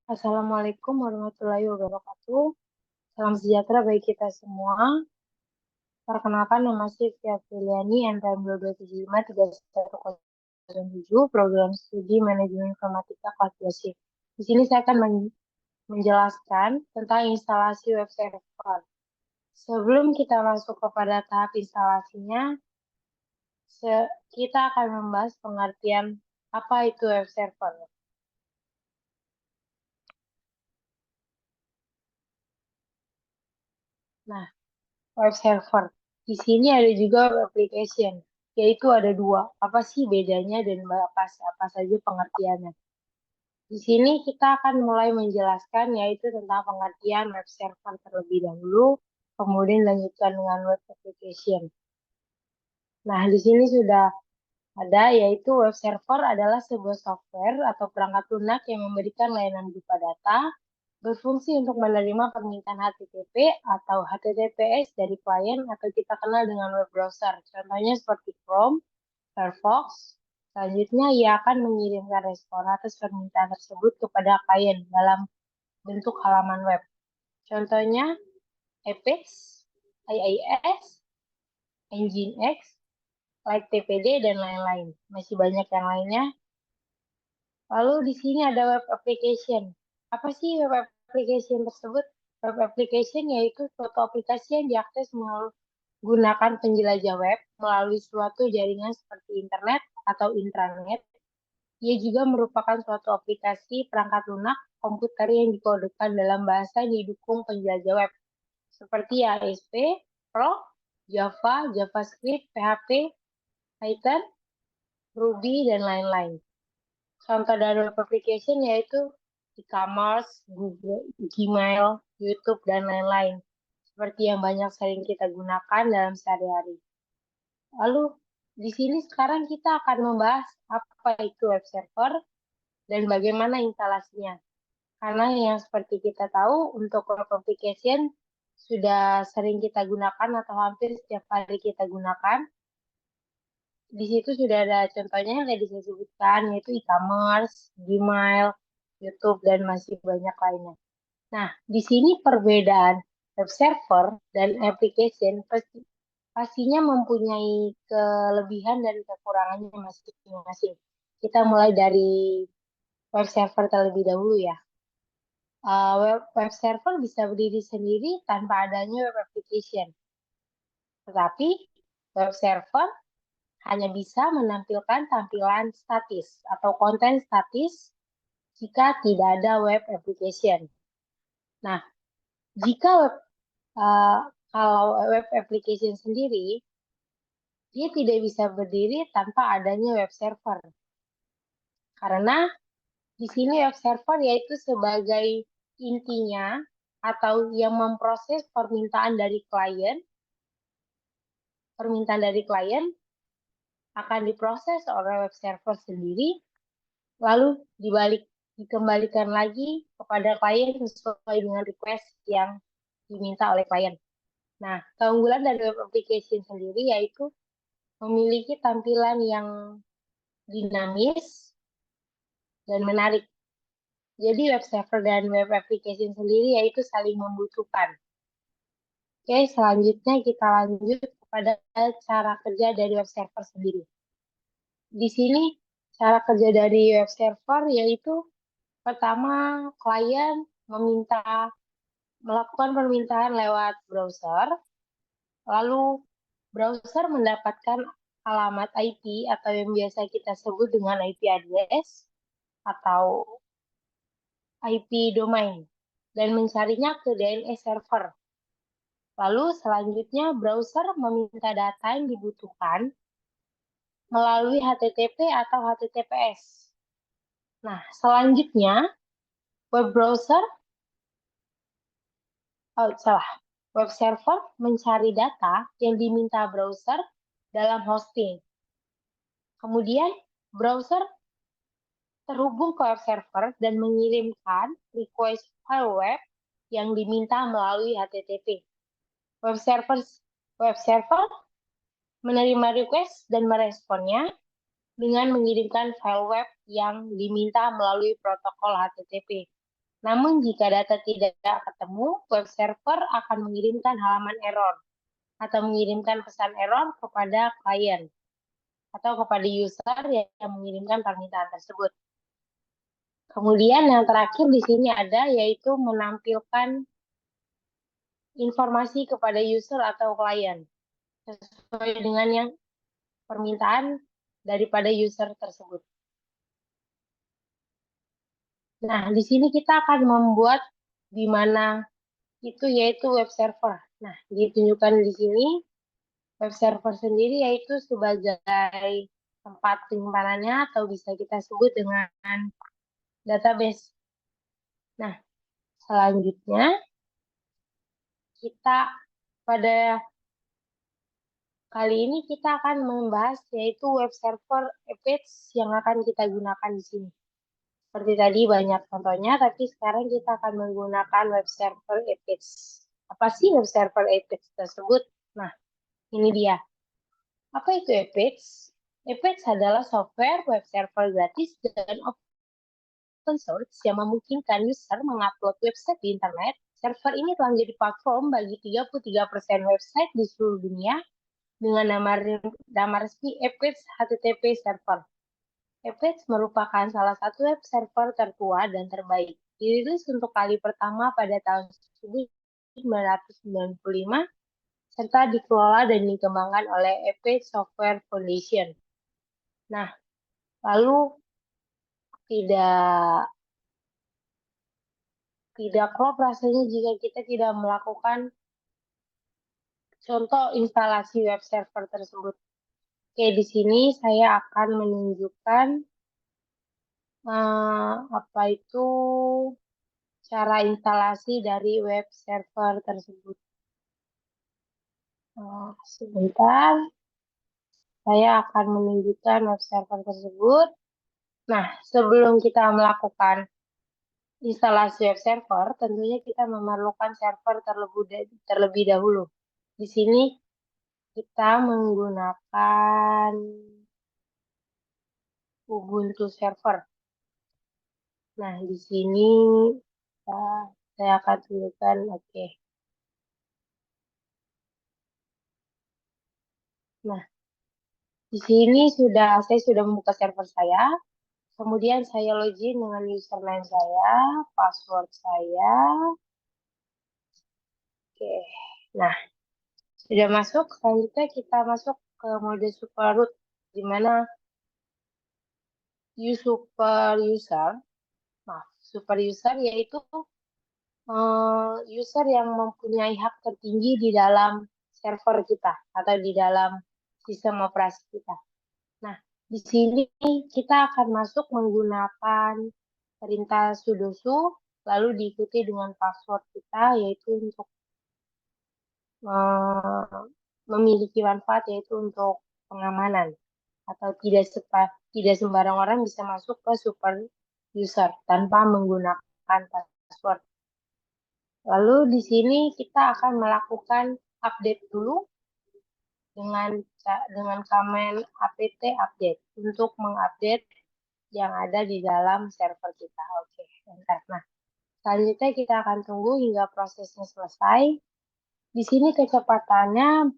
Assalamualaikum warahmatullahi wabarakatuh. Salam sejahtera bagi kita semua. Perkenalkan, nama saya Fia Filiani, NPM 22753107, Program Studi Manajemen Informatika kelas 2 shift. Di sini saya akan menjelaskan tentang instalasi web server. Sebelum kita masuk kepada tahap instalasinya, kita akan membahas pengertian apa itu web server. Nah, web server. Di sini ada juga web application, yaitu ada dua. Apa sih bedanya dan apa saja pengertiannya? Di sini kita akan mulai menjelaskan yaitu tentang pengertian web server terlebih dahulu, kemudian lanjutkan dengan web application. Nah, di sini sudah ada yaitu web server adalah sebuah software atau perangkat lunak yang memberikan layanan berupa data berfungsi untuk menerima permintaan HTTP atau HTTPS dari klien atau kita kenal dengan web browser. Contohnya seperti Chrome, Firefox. Selanjutnya, ia akan mengirimkan respon atas permintaan tersebut kepada klien dalam bentuk halaman web. Contohnya, Apex, IIS, Nginx, Like TPD, dan lain-lain. Masih banyak yang lainnya. Lalu di sini ada web application. Apa sih web application tersebut? Web application yaitu suatu aplikasi yang diakses menggunakan penjelajah web melalui suatu jaringan seperti internet atau intranet. Ia juga merupakan suatu aplikasi perangkat lunak komputer yang dikodekan dalam bahasa yang didukung penjelajah web seperti ASP, Perl, Java, JavaScript, PHP, Python, Ruby, dan lain-lain. Contoh dari web application yaitu e-commerce, Google, Gmail, YouTube, dan lain-lain. Seperti yang banyak sering kita gunakan dalam sehari-hari. Lalu, di sini sekarang kita akan membahas apa itu web server dan bagaimana instalasinya. Karena yang seperti kita tahu, untuk web application sudah sering kita gunakan atau hampir setiap hari kita gunakan. Di situ sudah ada contohnya yang tadi saya sebutkan, yaitu e-commerce, Gmail, YouTube, dan masih banyak lainnya. Nah, di sini perbedaan web server dan application pastinya mempunyai kelebihan dan kekurangannya masing-masing. Kita mulai dari web server terlebih dahulu ya. Web server bisa berdiri sendiri tanpa adanya web application. Tetapi web server hanya bisa menampilkan tampilan statis atau konten statis jika tidak ada web application. Nah, jika kalau web application sendiri, dia tidak bisa berdiri tanpa adanya web server. Karena di sini web server yaitu sebagai intinya atau yang memproses permintaan dari klien akan diproses oleh web server sendiri, lalu dikembalikan lagi kepada klien sesuai dengan request yang diminta oleh klien. Nah, keunggulan dari web application sendiri yaitu memiliki tampilan yang dinamis dan menarik. Jadi web server dan web application sendiri yaitu saling membutuhkan. Oke, selanjutnya kita lanjut kepada cara kerja dari web server sendiri. Di sini cara kerja dari web server yaitu pertama klien melakukan permintaan lewat browser, lalu browser mendapatkan alamat IP atau yang biasa kita sebut dengan IP address atau IP domain dan mencarinya ke DNS server. Lalu selanjutnya browser meminta data yang dibutuhkan melalui HTTP atau HTTPS. Nah, selanjutnya web browser, web server mencari data yang diminta browser dalam hosting. Kemudian browser terhubung ke web server dan mengirimkan request file web yang diminta melalui HTTP. Web server menerima request dan meresponnya dengan mengirimkan file web yang diminta melalui protokol HTTP. Namun jika data tidak ketemu, web server akan mengirimkan halaman error atau mengirimkan pesan error kepada klien atau kepada user yang mengirimkan permintaan tersebut. Kemudian yang terakhir di sini ada yaitu menampilkan informasi kepada user atau klien sesuai dengan yang permintaan daripada user tersebut. Nah, di sini kita akan membuat di mana itu yaitu web server. Nah, ditunjukkan di sini web server sendiri yaitu sebagai tempat penyimpanannya atau bisa kita sebut dengan database. Nah, selanjutnya kita pada kali ini kita akan membahas yaitu web server Apache yang akan kita gunakan di sini. Seperti tadi banyak contohnya, tapi sekarang kita akan menggunakan web server Apache. Apa sih web server Apache tersebut? Nah, ini dia. Apa itu Apache? Apache adalah software web server gratis dan open source yang memungkinkan user mengupload website di internet. Server ini telah menjadi platform bagi 33% website di seluruh dunia dengan nama resmi Apache HTTP Server. Apache merupakan salah satu web server tertua dan terbaik. Dirilis untuk kali pertama pada tahun 1995 serta dikelola dan dikembangkan oleh Apache Software Foundation. Nah, lalu tidak klop rasanya jika kita tidak melakukan contoh instalasi web server tersebut. Oke, di sini saya akan menunjukkan apa itu cara instalasi dari web server tersebut. Sebentar, saya akan menunjukkan web server tersebut. Nah, sebelum kita melakukan instalasi web server, tentunya kita memerlukan server terlebih dahulu. Di sini kita menggunakan Ubuntu server. Nah, di sini saya akan tunjukkan, oke. Nah, di sini saya sudah membuka server saya. Kemudian saya login dengan username saya, password saya. Oke. Nah, sudah masuk. Selanjutnya kita masuk ke mode super root, di mana super user, super user yaitu user yang mempunyai hak tertinggi di dalam server kita atau di dalam sistem operasi kita. Nah, di sini kita akan masuk menggunakan perintah sudo su, lalu diikuti dengan password kita, yaitu untuk memiliki manfaat, yaitu untuk pengamanan. Atau tidak sembarang orang bisa masuk ke super user tanpa menggunakan password. Lalu di sini kita akan melakukan update dulu dengan command apt update untuk mengupdate yang ada di dalam server kita. Oke, bentar. Nah, selanjutnya kita akan tunggu hingga prosesnya selesai. Di sini kecepatannya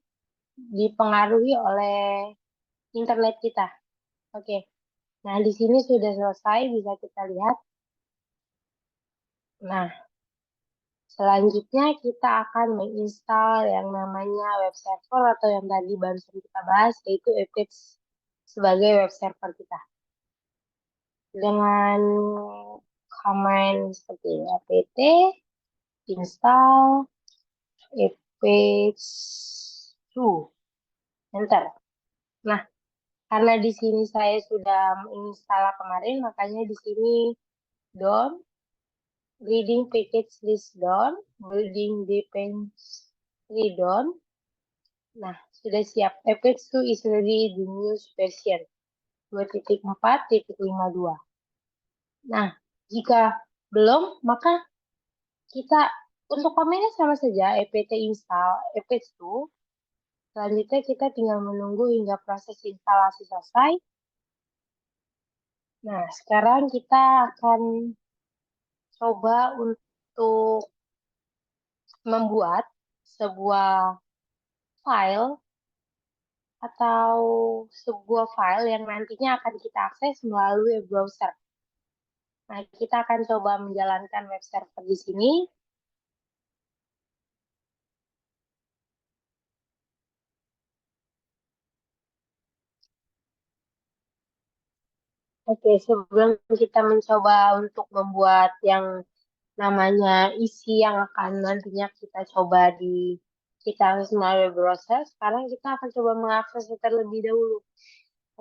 dipengaruhi oleh internet kita. Oke. Nah, di sini sudah selesai, bisa kita lihat. Nah, selanjutnya kita akan menginstal yang namanya web server atau yang tadi baru kita bahas, yaitu Apache sebagai web server kita. Dengan command seperti apt install Apache 2. Enter. Nah, karena di sini saya sudah menginstal kemarin, makanya di sini down, reading package list down, building dependency down. Nah, sudah siap. Apache 2 is ready the news version 2.4.52. Nah, jika belum, maka kita untuk komennya sama saja, apt install Apache 2. Selanjutnya kita tinggal menunggu hingga proses instalasi selesai. Nah, sekarang kita akan coba untuk membuat sebuah file atau sebuah file yang nantinya akan kita akses melalui web browser. Nah, kita akan coba menjalankan web server di sini. Oke, sebelum kita mencoba untuk membuat yang namanya isi yang akan nantinya kita coba kita akses melalui web browser, sekarang kita akan coba mengaksesnya terlebih dahulu.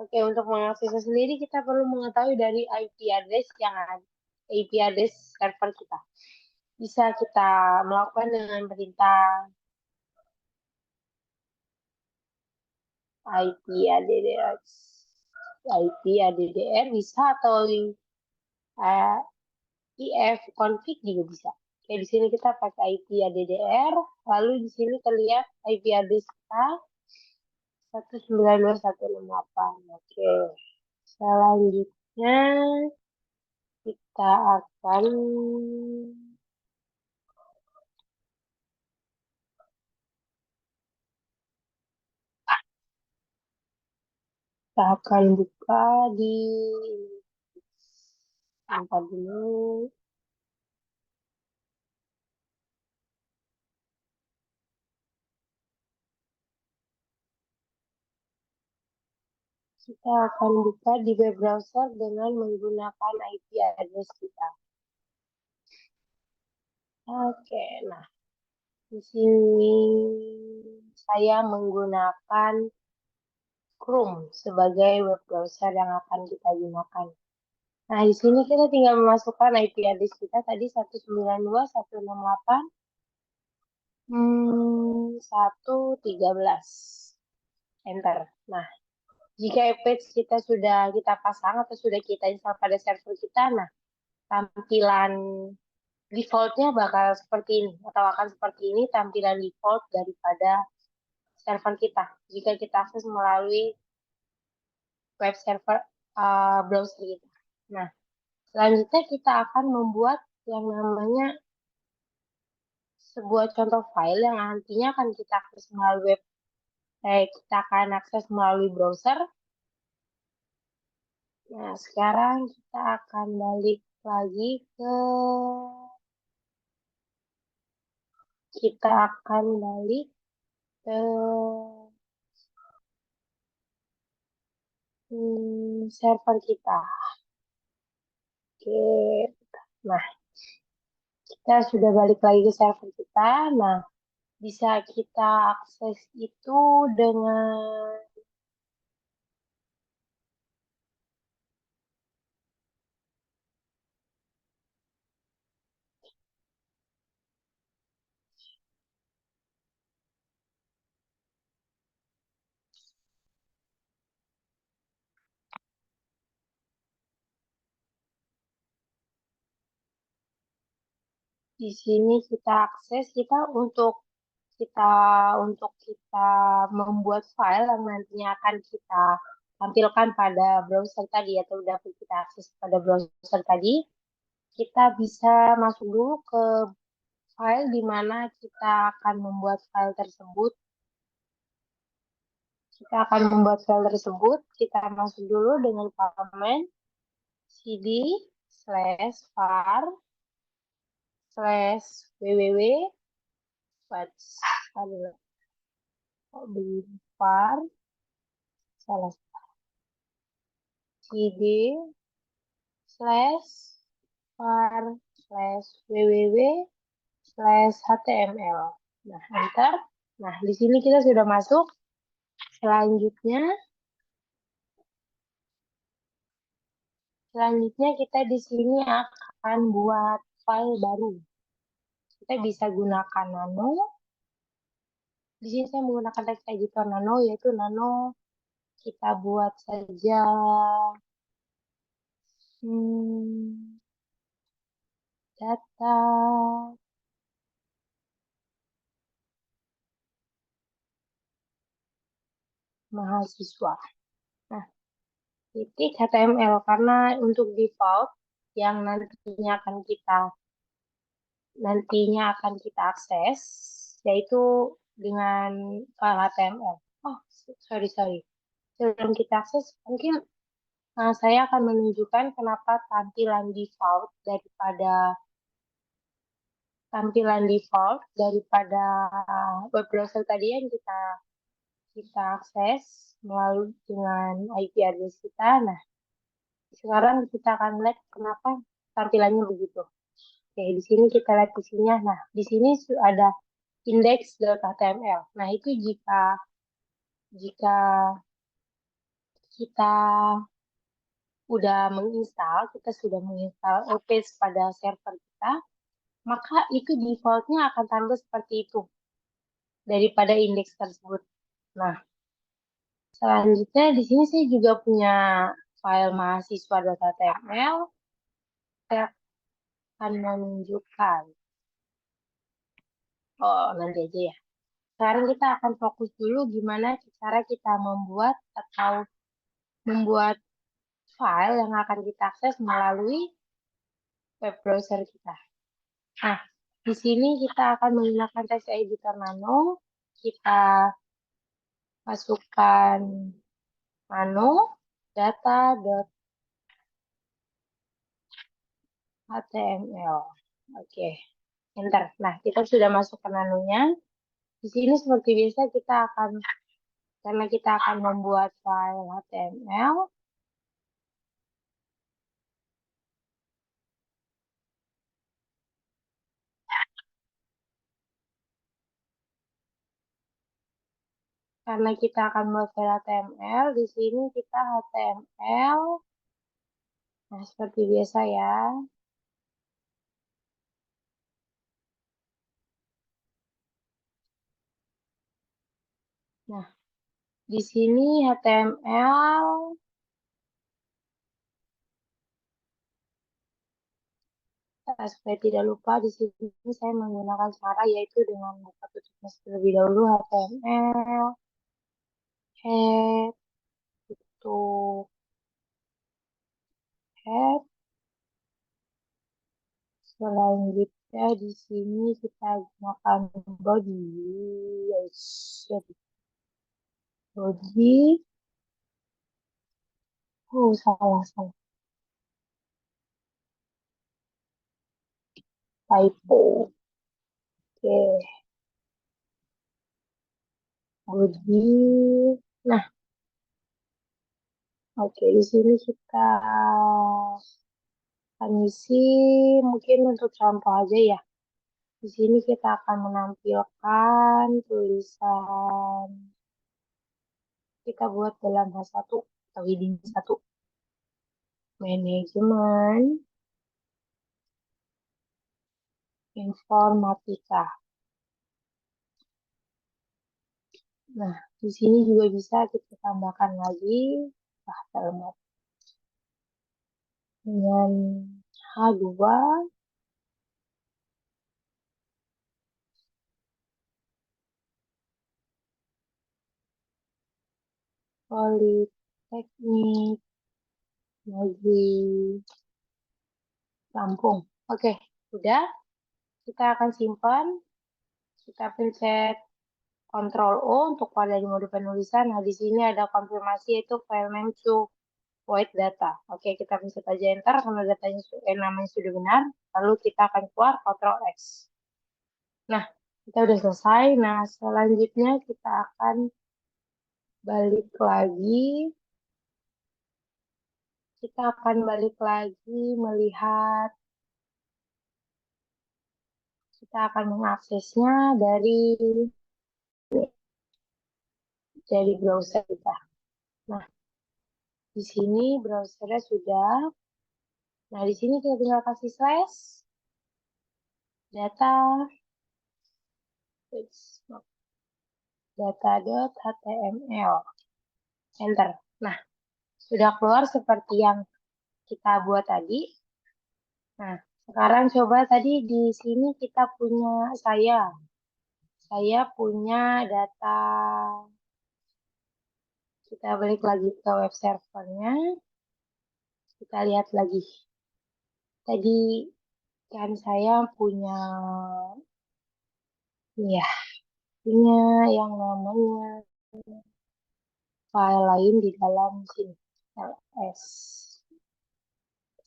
Oke, untuk mengaksesnya sendiri kita perlu mengetahui dari IP address yang ada, IP address server kita. Bisa kita melakukan dengan perintah IP addr, IP addr bisa atau if config juga bisa. Oke, di sini kita pakai IP addr, lalu di sini terlihat IP address kita 192.168. Oke, selanjutnya kita akan buka di tempat dulu. Kita akan buka di web browser dengan menggunakan IP address kita. Oke, nah di sini saya menggunakan Chrome sebagai web browser yang akan kita gunakan. Nah, di sini kita tinggal memasukkan IP address kita tadi 192.168 113. Enter. Nah, jika page kita sudah kita pasang atau sudah kita install pada server kita, nah tampilan defaultnya bakal seperti ini atau akan seperti ini tampilan default daripada server kita jika kita akses melalui web server browser kita. Nah, selanjutnya kita akan membuat yang namanya sebuah contoh file yang nantinya akan kita akses melalui kita akan akses melalui browser. Nah, sekarang kita akan balik lagi ke kita akan balik ke server kita. Oke, nah kita sudah balik lagi ke server kita. Nah, bisa kita akses itu dengan di sini kita akses kita kita membuat file yang nantinya akan kita tampilkan pada browser tadi atau dapat kita akses pada browser tadi, kita bisa masuk dulu ke file di mana kita akan membuat file tersebut. Kita akan membuat file tersebut, kita masuk dulu dengan command cd /var /www var salah cd /var /www/html. Nah, enter. Nah, di sini kita sudah masuk. Selanjutnya kita di sini akan buat file baru. Kita bisa gunakan nano. Di sini saya menggunakan text editor nano, yaitu nano kita buat saja data mahasiswa. Nah, titik HTML karena untuk default yang nantinya akan kita nantinya akan kita akses, yaitu dengan file HTML. Oh, sorry. Sebelum kita akses, mungkin saya akan menunjukkan kenapa tampilan default daripada web browser tadi yang kita akses melalui dengan IP address kita. Nah, sekarang kita akan lihat kenapa tampilannya begitu. Oke, di sini kita lihat isinya. Nah, di sini ada index.html. Nah, itu jika kita kita sudah menginstal OPS pada server kita, maka itu defaultnya akan tampil seperti itu daripada indeks tersebut. Nah, selanjutnya di sini saya juga punya file mahasiswa.html. Saya akan menunjukkan. Oh, nanti aja ya. Sekarang kita akan fokus dulu gimana cara kita membuat file yang akan kita akses melalui web browser kita. Nah, di sini kita akan menggunakan text editor Nano. Kita masukkan nano data.html. Oke, enter. Nah, kita sudah masuk ke nanonya. Di sini seperti biasa karena kita akan membuat file HTML, karena kita akan membuat file HTML, di sini kita HTML. Nah, seperti biasa ya. Nah, di sini HTML. Supaya tidak lupa, di sini saya menggunakan cara yaitu dengan buka tutupnya terlebih dahulu HTML, head, tutup, head. Selanjutnya di sini kita gunakan body. Yes. Body. Oh, salah. Typo. Oke, body. Nah, oke, di sini kita akan isi mungkin untuk contoh aja ya. Di sini kita akan menampilkan tulisan kita buat dalam H1 atau heading 1. Manajemen Informatika. Nah, di sini juga bisa kita tambahkan lagi alamat dengan H2 Politeknik Negeri Lampung. Oke, udah. Kita akan simpan. Kita pencet Ctrl O untuk pada di mode penulisan. Nah, di sini ada konfirmasi yaitu file name to void data. Oke, kita pencet aja enter karena namanya sudah benar. Lalu kita akan keluar Ctrl X. Nah, kita udah selesai. Nah, selanjutnya kita akan balik lagi. Kita akan balik lagi melihat. Kita akan mengaksesnya dari browser kita. Nah, di sini browsernya sudah. Nah, di sini kita tinggal kasih slash data.html. Enter. Nah, sudah keluar seperti yang kita buat tadi. Nah, sekarang coba tadi di sini kita punya saya punya data. Kita balik lagi ke web servernya. Kita lihat lagi. Tadi kan saya ya, punya yang namanya file lain di dalam sini, LS.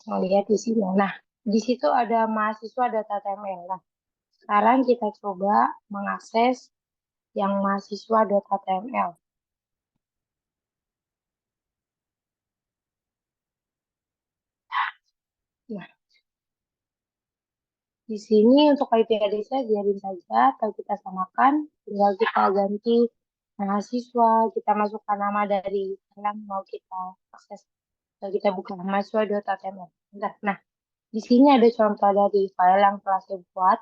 Nah, lihat di sini. Nah, di situ ada mahasiswa data TML. Nah, sekarang kita coba mengakses yang mahasiswa data TML. Nah, di sini untuk IP address-nya biarin saja, atau kita samakan, tinggal kita ganti mahasiswa, kita masukkan nama dari yang mau kita akses. Kalau kita buka mahasiswa.html. Nah, di sini ada contoh dari file yang telah saya buat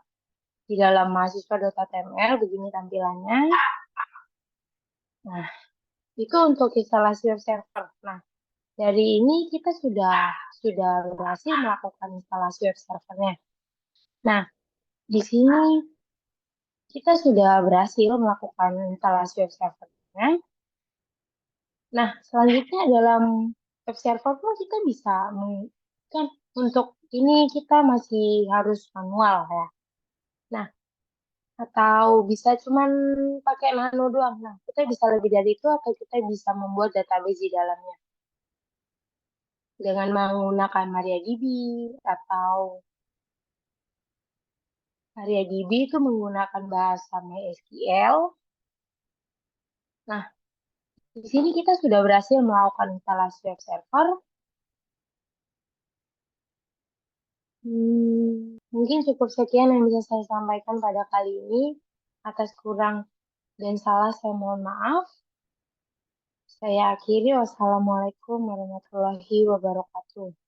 di dalam mahasiswa.html, begini tampilannya. Nah, itu untuk instalasi web server. Nah, dari ini kita sudah berhasil melakukan instalasi web servernya. Nah, di sini kita sudah berhasil melakukan instalasi web servernya. Nah, selanjutnya dalam web server pun kita bisa kan untuk ini kita masih harus manual ya. Nah, atau bisa cuman pakai nano doang. Nah, kita bisa lebih dari itu atau kita bisa membuat database di dalamnya dengan menggunakan MariaDB atau MariaDB itu menggunakan bahasa MySQL. Nah, di sini kita sudah berhasil melakukan instalasi web server. Mungkin cukup sekian yang bisa saya sampaikan pada kali ini. Atas kurang dan salah saya mohon maaf. Saya akhiri. Wassalamualaikum warahmatullahi wabarakatuh.